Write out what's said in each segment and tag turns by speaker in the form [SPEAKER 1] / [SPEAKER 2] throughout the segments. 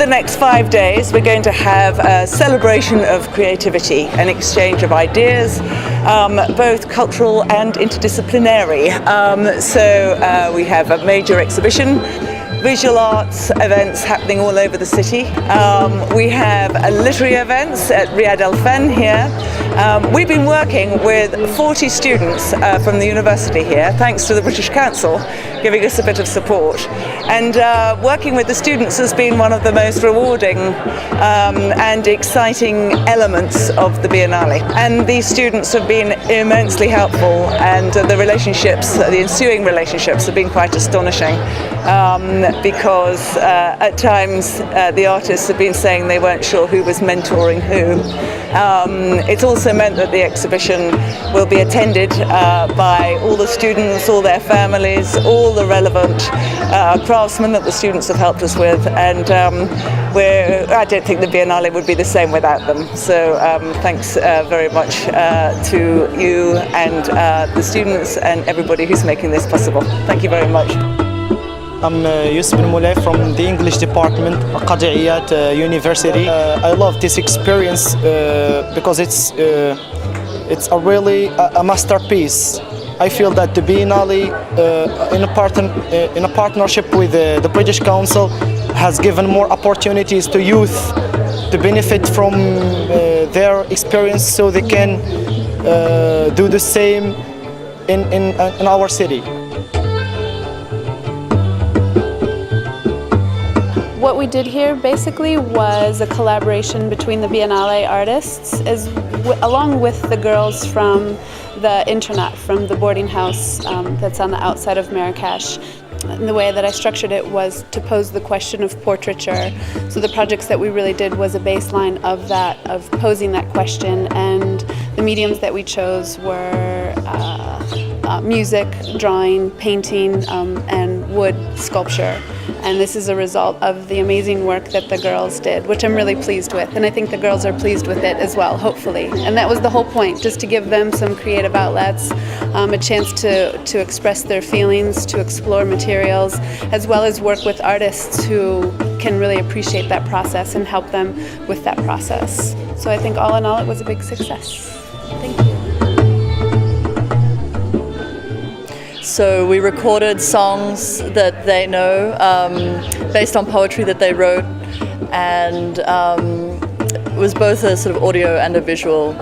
[SPEAKER 1] the next 5 days, we're going to have a celebration of creativity, an exchange of ideas, both cultural and interdisciplinary. We have a major exhibition, visual arts events happening all over the city. We have literary events at Riyad Al Fan here. We've been working with 40 students from the university here, thanks to the British Council giving us a bit of support. And working with the students has been one of the most rewarding and exciting elements of the Biennale. And these students have been immensely helpful, and the relationships, the ensuing relationships, have been quite astonishing. Because at times the artists have been saying they weren't sure who was mentoring who. It's also meant that the exhibition will be attended by all the students, all their families, all the relevant craftsmen that the students have helped us with, and I don't think the Biennale would be the same without them. So thanks very much to you and the students and everybody who's making this possible. Thank you very much.
[SPEAKER 2] I'm Yusuf Ben Moulay from the English department at Qadi'iyat University. I love this experience because it's a really a masterpiece. I feel that the Biennale, in a partnership with the British Council, has given more opportunities to youth to benefit from their experience, so they can do the same in our city.
[SPEAKER 3] What we did here basically was a collaboration between the Biennale artists along with the girls from the internat, from the boarding house that's on the outside of Marrakesh. And the way that I structured it was to pose the question of portraiture. So the projects that we really did was a baseline of that, of posing that question, and the mediums that we chose were music, drawing, painting, and wood sculpture. And this is a result of the amazing work that the girls did, which I'm really pleased with. And I think the girls are pleased with it as well, hopefully. And that was the whole point, just to give them some creative outlets, a chance to express their feelings, to explore materials, as well as work with artists who can really appreciate that process and help them with that process. So I think all in all, it was a big success. Thank you.
[SPEAKER 4] So we recorded songs that they know based on poetry that they wrote, and it was both a sort of audio and a visual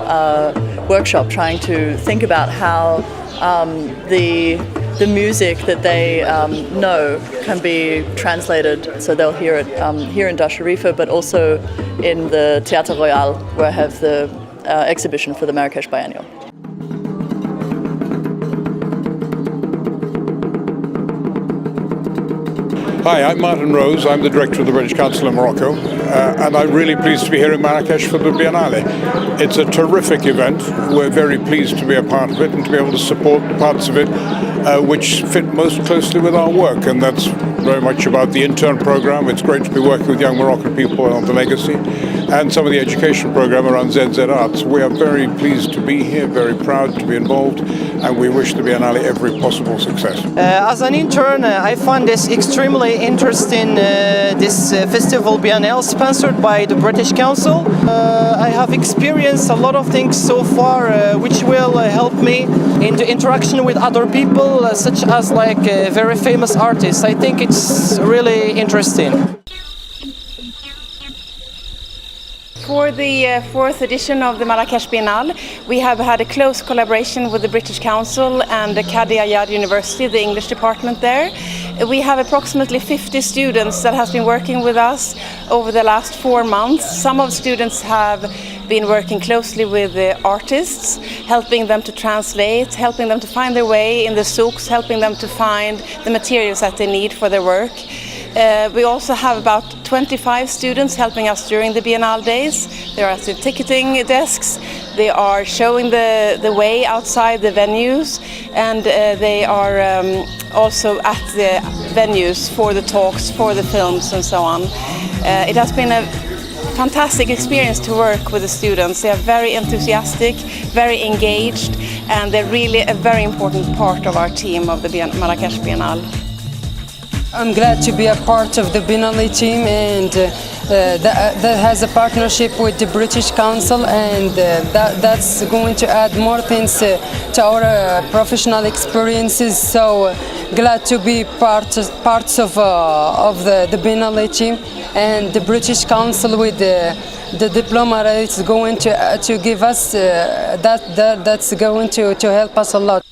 [SPEAKER 4] workshop, trying to think about how the music that they know can be translated, so they'll hear it here in Dar Sharifa, but also in the Théâtre Royal, where I have the exhibition for the Marrakesh Biennial.
[SPEAKER 5] Hi, I'm Martin Rose. I'm the director of the British Council in Morocco, and I'm really pleased to be here in Marrakesh for the Biennale. It's a terrific event. We're very pleased to be a part of it and to be able to support the parts of it which fit most closely with our work, and that's very much about the intern program. It's great to be working with young Moroccan people on the legacy, and some of the education program around ZZ Arts. We are very pleased to be here, very proud to be involved, and we wish the Biennale every possible success.
[SPEAKER 2] As an intern, I find this extremely interesting, this festival Biennale sponsored by the British Council. I have experienced a lot of things so far which will help me in the interaction with other people, such as like very famous artists. I think it's really interesting.
[SPEAKER 6] For the fourth edition of the Marrakesh Biennale, we have had a close collaboration with the British Council and the Qadi'iyat University, the English department there. We have approximately 50 students that have been working with us over the last 4 months. Some of the students have been working closely with the artists, helping them to translate, helping them to find their way in the souks, helping them to find the materials that they need for their work. We also have about 25 students helping us during the Biennale days. They are at the ticketing desks, they are showing the way outside the venues, and they are also at the venues for the talks, for the films and so on. It has been a fantastic experience to work with the students. They are very enthusiastic, very engaged, and they're really a very important part of our team of the Marrakesh Biennale.
[SPEAKER 7] I'm glad to be a part of the Biennali team, and that has a partnership with the British Council, and that's going to add more things to our professional experiences. So glad to be parts of the Biennali team, and the British Council with the diploma that is going to give us that's going to help us a lot.